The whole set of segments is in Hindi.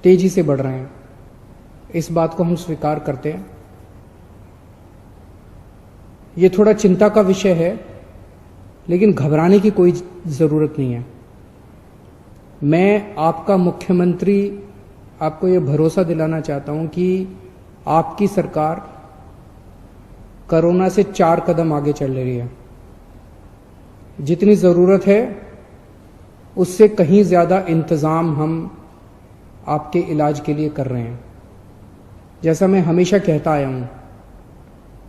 तेजी से बढ़ रहे हैं, इस बात को हम स्वीकार करते हैं। ये थोड़ा चिंता का विषय है, लेकिन घबराने की कोई जरूरत नहीं है। मैं आपका मुख्यमंत्री आपको ये भरोसा दिलाना चाहता हूं कि आपकी सरकार कोरोना से 4 कदम आगे चल रही है। जितनी जरूरत है उससे कहीं ज्यादा इंतजाम हम आपके इलाज के लिए कर रहे हैं। जैसा मैं हमेशा कहता आया हूं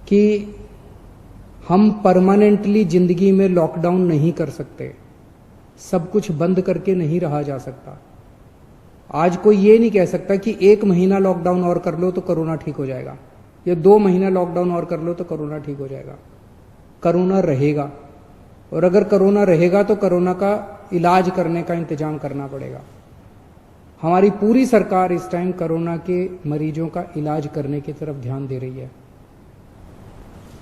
कि हम परमानेंटली जिंदगी में लॉकडाउन नहीं कर सकते, सब कुछ बंद करके नहीं रहा जा सकता। आज कोई ये नहीं कह सकता कि 1 महीना लॉकडाउन और कर लो तो कोरोना ठीक हो जाएगा, या 2 महीना लॉकडाउन और कर लो तो कोरोना ठीक हो जाएगा। कोरोना रहेगा, और अगर कोरोना रहेगा तो कोरोना का इलाज करने का इंतजाम करना पड़ेगा। हमारी पूरी सरकार इस टाइम कोरोना के मरीजों का इलाज करने की तरफ ध्यान दे रही है।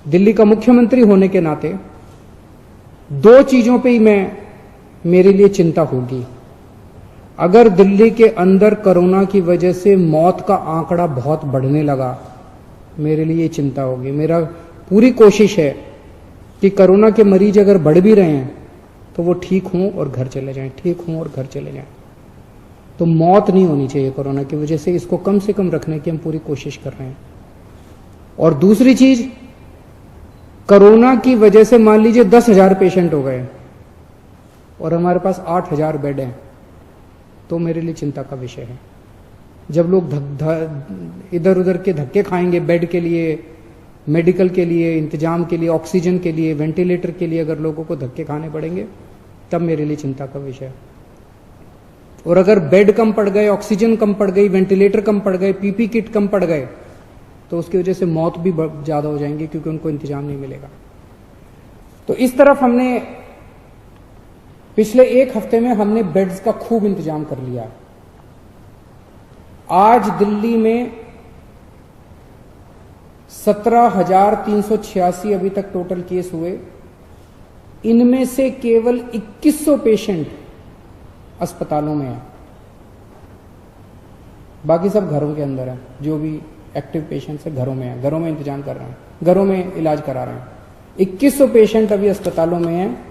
दिल्ली का मुख्यमंत्री होने के नाते 2 चीजों पे ही मेरे लिए चिंता होगी। अगर दिल्ली के अंदर कोरोना की वजह से मौत का आंकड़ा बहुत बढ़ने लगा, मेरे लिए चिंता होगी। मेरा पूरी कोशिश है कि कोरोना के मरीज अगर बढ़ भी रहे हैं तो वो ठीक हों और घर चले जाएं, ठीक हों और घर चले जाएं। तो मौत नहीं होनी चाहिए कोरोना की वजह से, इसको कम से कम रखने की हम पूरी कोशिश कर रहे हैं। और दूसरी चीज, कोरोना की वजह से मान लीजिए 10,000 पेशेंट हो गए और हमारे पास 8,000 बेड हैं, तो मेरे लिए चिंता का विषय है। जब लोग इधर उधर के धक्के खाएंगे बेड के लिए, मेडिकल के लिए, इंतजाम के लिए, ऑक्सीजन के लिए, वेंटिलेटर के लिए, अगर लोगों को धक्के खाने पड़ेंगे, तब मेरे लिए चिंता का विषय है। और अगर बेड कम पड़ गए, ऑक्सीजन कम पड़ गई, वेंटिलेटर कम पड़ गए, पीपी किट कम पड़ गए, तो उसकी वजह से मौत भी ज्यादा हो जाएंगी, क्योंकि उनको इंतजाम नहीं मिलेगा। तो इस तरफ हमने पिछले 1 हफ्ते में हमने बेड्स का खूब इंतजाम कर लिया। आज दिल्ली में 17,386 अभी तक टोटल केस हुए। इनमें से केवल 2100 पेशेंट अस्पतालों में है, बाकी सब घरों के अंदर है। जो भी एक्टिव पेशेंट्स है घरों में है, घरों में इंतजाम कर रहे हैं, घरों में इलाज करा रहे हैं। 2100 पेशेंट अभी अस्पतालों में हैं।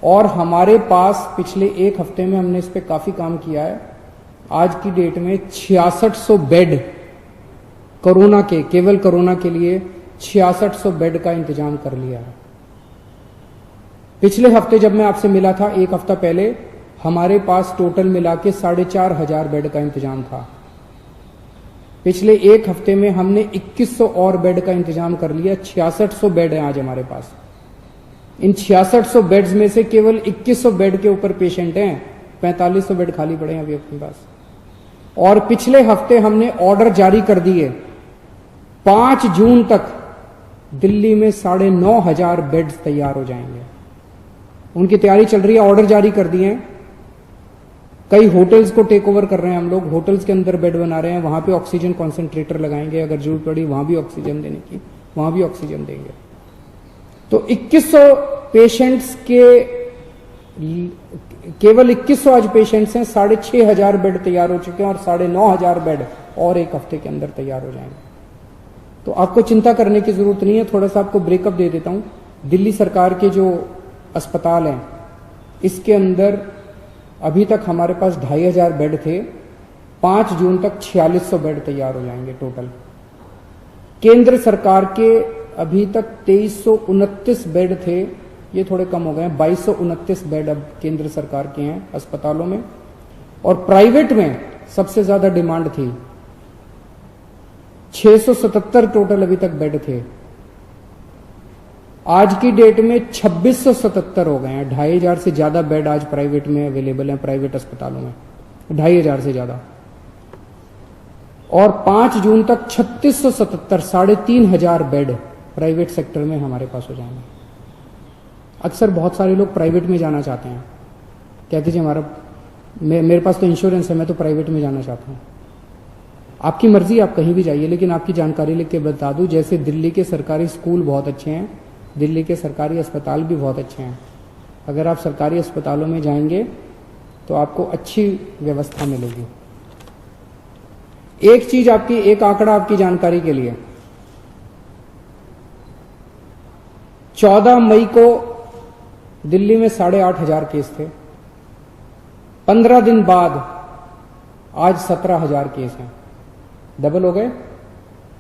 और हमारे पास पिछले 1 हफ्ते में हमने इस पे काफी काम किया है। आज की डेट में 6600 बेड कोरोना के, केवल कोरोना के लिए 6600 बेड का इंतजाम कर लिया है। पिछले हफ्ते जब मैं आपसे मिला था, 1 हफ्ता पहले, हमारे पास टोटल मिला के 4,500 बेड का इंतजाम था। पिछले 1 हफ्ते में हमने 2100 और बेड का इंतजाम कर लिया। 6600 बेड है आज हमारे पास। इन 6600 बेड्स में से केवल 2100 बेड के ऊपर पेशेंट हैं, 4500 बेड खाली पड़े हैं अभी अपने पास। और पिछले हफ्ते हमने ऑर्डर जारी कर दिए, 5 जून तक दिल्ली में 9,500 बेड्स तैयार हो जाएंगे। उनकी तैयारी चल रही है, ऑर्डर जारी कर दिए हैं। कई होटल्स को टेक ओवर कर रहे हैं हम लोग, होटल्स के अंदर बेड बना रहे हैं, वहां पे ऑक्सीजन कॉन्सेंट्रेटर लगाएंगे, अगर जरूरत पड़ी वहां भी ऑक्सीजन देने की, वहां भी ऑक्सीजन देंगे। तो 2100 पेशेंट्स के, केवल 2100 आज पेशेंट्स हैं, 6,500 बेड तैयार हो चुके हैं, और 9,500 बेड और 1 हफ्ते के अंदर तैयार हो जाएंगे। तो आपको चिंता करने की जरूरत नहीं है। थोड़ा सा आपको ब्रेकअप दे देता हूं। दिल्ली सरकार के जो अस्पताल हैं, इसके अंदर अभी तक हमारे पास 2,500 बेड थे। 5 जून तक 4600 बेड तैयार हो जाएंगे टोटल। केंद्र सरकार के अभी तक 2329 बेड थे, ये थोड़े कम हो गए हैं, 2229 बेड अब केंद्र सरकार के हैं अस्पतालों में। और प्राइवेट में सबसे ज्यादा डिमांड थी, 677 टोटल अभी तक बेड थे। आज की डेट में 2677 हो गए हैं। 2,500 से ज्यादा बेड आज प्राइवेट में अवेलेबल हैं, प्राइवेट अस्पतालों में 2,500 से ज्यादा। और 5 जून तक 3677, 3,500 बेड प्राइवेट सेक्टर में हमारे पास हो जाएंगे। अक्सर बहुत सारे लोग प्राइवेट में जाना चाहते हैं, कहते जी मेरे पास तो इंश्योरेंस है, मैं तो प्राइवेट में जाना चाहता हूं। आपकी मर्जी, आप कहीं भी जाइए, लेकिन आपकी जानकारी लेके बता दूं, जैसे दिल्ली के सरकारी स्कूल बहुत अच्छे हैं, दिल्ली के सरकारी अस्पताल भी बहुत अच्छे हैं। अगर आप सरकारी अस्पतालों में जाएंगे तो आपको अच्छी व्यवस्था मिलेगी। एक चीज आपकी, एक आंकड़ा आपकी जानकारी के लिए, 14 मई को दिल्ली में 8,500 केस थे। 15 दिन बाद आज 17,000 केस हैं। डबल हो गए,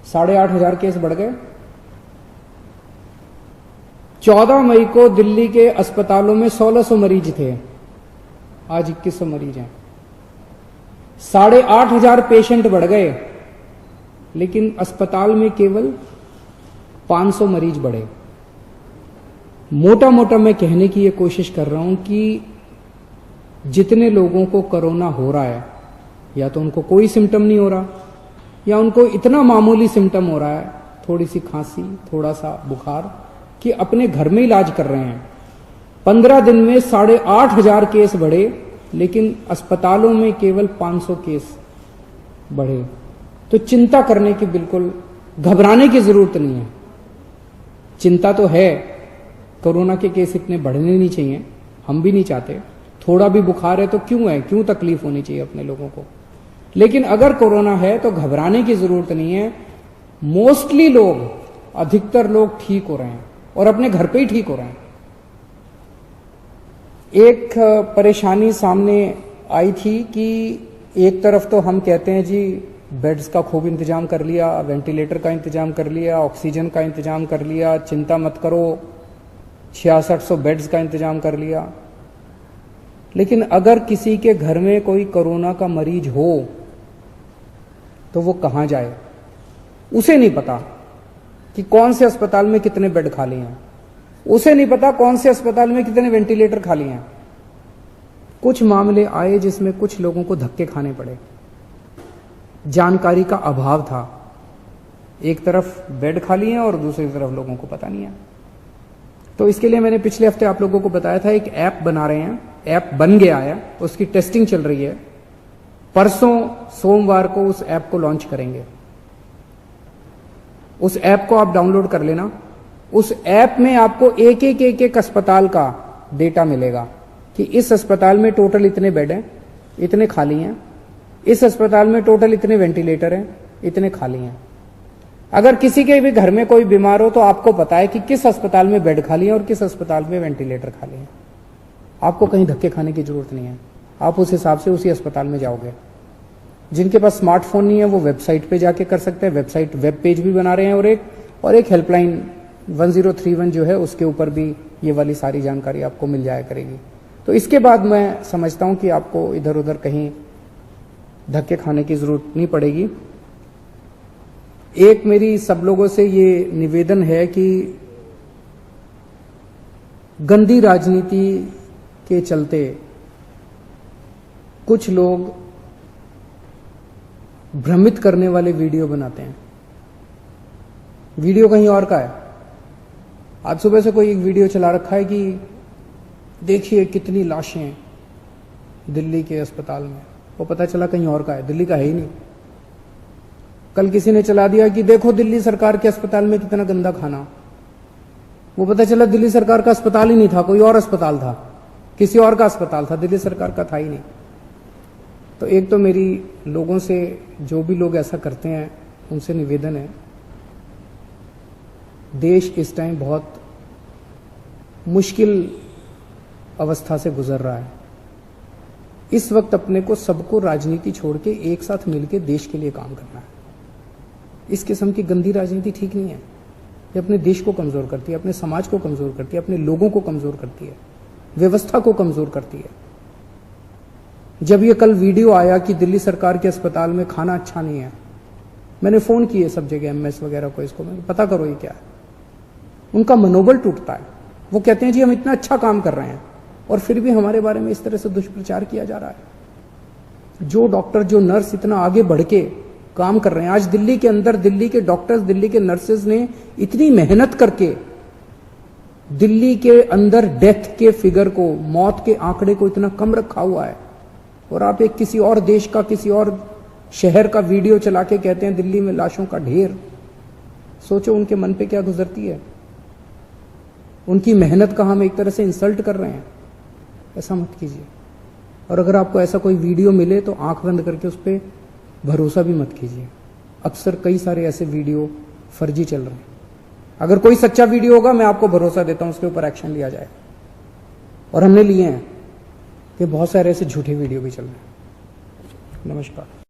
8,500 केस बढ़ गए। 14 मई को दिल्ली के अस्पतालों में 1,600 मरीज थे, आज 2,100 मरीज हैं। 8,500 पेशेंट बढ़ गए, लेकिन अस्पताल में केवल 500 मरीज बढ़े। मोटा मोटा मैं कहने की ये कोशिश कर रहा हूं कि जितने लोगों को कोरोना हो रहा है, या तो उनको कोई सिम्टम नहीं हो रहा, या उनको इतना मामूली सिम्टम हो रहा है, थोड़ी सी खांसी, थोड़ा सा बुखार, कि अपने घर में इलाज कर रहे हैं। 15 दिन में 8,500 केस बढ़े, लेकिन अस्पतालों में केवल 500 केस बढ़े। तो चिंता करने की, बिल्कुल घबराने की जरूरत नहीं है। चिंता तो है, कोरोना के केस इतने बढ़ने नहीं चाहिए, हम भी नहीं चाहते। थोड़ा भी बुखार है तो क्यों है, क्यों तकलीफ होनी चाहिए अपने लोगों को। लेकिन अगर कोरोना है तो घबराने की जरूरत नहीं है। मोस्टली लोग, अधिकतर लोग ठीक हो रहे हैं और अपने घर पे ही ठीक हो रहे हैं। एक परेशानी सामने आई थी कि एक तरफ तो हम कहते हैं जी बेड्स का खूब इंतजाम कर लिया, वेंटिलेटर का इंतजाम कर लिया, ऑक्सीजन का इंतजाम कर लिया, चिंता मत करो, 6600 बेड्स का इंतजाम कर लिया। लेकिन अगर किसी के घर में कोई कोरोना का मरीज हो तो वो कहां जाए, उसे नहीं पता कि कौन से अस्पताल में कितने बेड खाली हैं, उसे नहीं पता कौन से अस्पताल में कितने वेंटिलेटर खाली हैं। कुछ मामले आए जिसमें कुछ लोगों को धक्के खाने पड़े, जानकारी का अभाव था। एक तरफ बेड खाली है और दूसरी तरफ लोगों को पता नहीं है। तो इसके लिए मैंने पिछले हफ्ते आप लोगों को बताया था, एक ऐप बना रहे हैं, ऐप बन गया है, उसकी टेस्टिंग चल रही है। परसों सोमवार को उस ऐप को लॉन्च करेंगे। उस ऐप को आप डाउनलोड कर लेना। उस ऐप में आपको एक अस्पताल का डेटा मिलेगा कि इस अस्पताल में टोटल इतने बेड हैं, इतने खाली हैं, इस अस्पताल में टोटल इतने वेंटिलेटर हैं, इतने खाली हैं। अगर किसी के भी घर में कोई बीमार हो तो आपको पता है कि किस अस्पताल में बेड खाली है और किस अस्पताल में वेंटिलेटर खाली है। आपको कहीं धक्के खाने की जरूरत नहीं है, आप उस हिसाब से उसी अस्पताल में जाओगे। जिनके पास स्मार्टफोन नहीं है वो वेबसाइट पे जाके कर सकते हैं। वेबसाइट वेब पेज भी बना रहे हैं, और एक हेल्पलाइन 1031 जो है उसके ऊपर भी ये वाली सारी जानकारी आपको मिल जाया करेगी। तो इसके बाद मैं समझता हूं कि आपको इधर उधर कहीं धक्के खाने की जरूरत नहीं पड़ेगी। एक मेरी सब लोगों से ये निवेदन है कि गंदी राजनीति के चलते कुछ लोग भ्रमित करने वाले वीडियो बनाते हैं। वीडियो कहीं और का है। आज सुबह से कोई एक वीडियो चला रखा है कि देखिए कितनी लाशें दिल्ली के अस्पताल में, वो पता चला कहीं और का है, दिल्ली का है ही नहीं। कल किसी ने चला दिया कि देखो दिल्ली सरकार के अस्पताल में कितना गंदा खाना, वो पता चला दिल्ली सरकार का अस्पताल ही नहीं था, कोई और अस्पताल था, किसी और का अस्पताल था, दिल्ली सरकार का था ही नहीं। तो एक तो मेरी लोगों से, जो भी लोग ऐसा करते हैं उनसे निवेदन है, देश इस टाइम बहुत मुश्किल अवस्था से गुजर रहा है। इस वक्त अपने को सबको राजनीति छोड़ के एक साथ मिलकर देश के लिए काम करना है। इस किस्म की गंदी राजनीति ठीक नहीं है। ये अपने देश को कमजोर करती है, अपने समाज को कमजोर करती है, अपने लोगों को कमजोर करती है, व्यवस्था को कमजोर करती है। जब ये कल वीडियो आया कि दिल्ली सरकार के अस्पताल में खाना अच्छा नहीं है, मैंने फोन किए सब जगह एमएस वगैरह को, इसको मैंने पता करो ये क्या है। उनका मनोबल टूटता है। वो कहते हैं जी हम इतना अच्छा काम कर रहे हैं और फिर भी हमारे बारे में इस तरह से दुष्प्रचार किया जा रहा है। जो डॉक्टर, जो नर्स इतना आगे बढ़ के काम कर रहे हैं, आज दिल्ली के अंदर दिल्ली के डॉक्टर्स, दिल्ली के नर्सेज ने इतनी मेहनत करके दिल्ली के अंदर डेथ के फिगर को, मौत के आंकड़े को इतना कम रखा हुआ है, और आप एक किसी और देश का, किसी और शहर का वीडियो चला के कहते हैं दिल्ली में लाशों का ढेर। सोचो उनके मन पे क्या गुजरती है। उनकी मेहनत का हम एक तरह से इंसल्ट कर रहे हैं। ऐसा मत कीजिए। और अगर आपको ऐसा कोई वीडियो मिले तो आंख बंद करके उस पर भरोसा भी मत कीजिए। अक्सर कई सारे ऐसे वीडियो फर्जी चल रहे हैं। अगर कोई सच्चा वीडियो होगा, मैं आपको भरोसा देता हूं उसके ऊपर एक्शन लिया जाए, और हमने लिए हैं कि बहुत सारे ऐसे झूठे वीडियो भी चल रहे हैं। नमस्कार।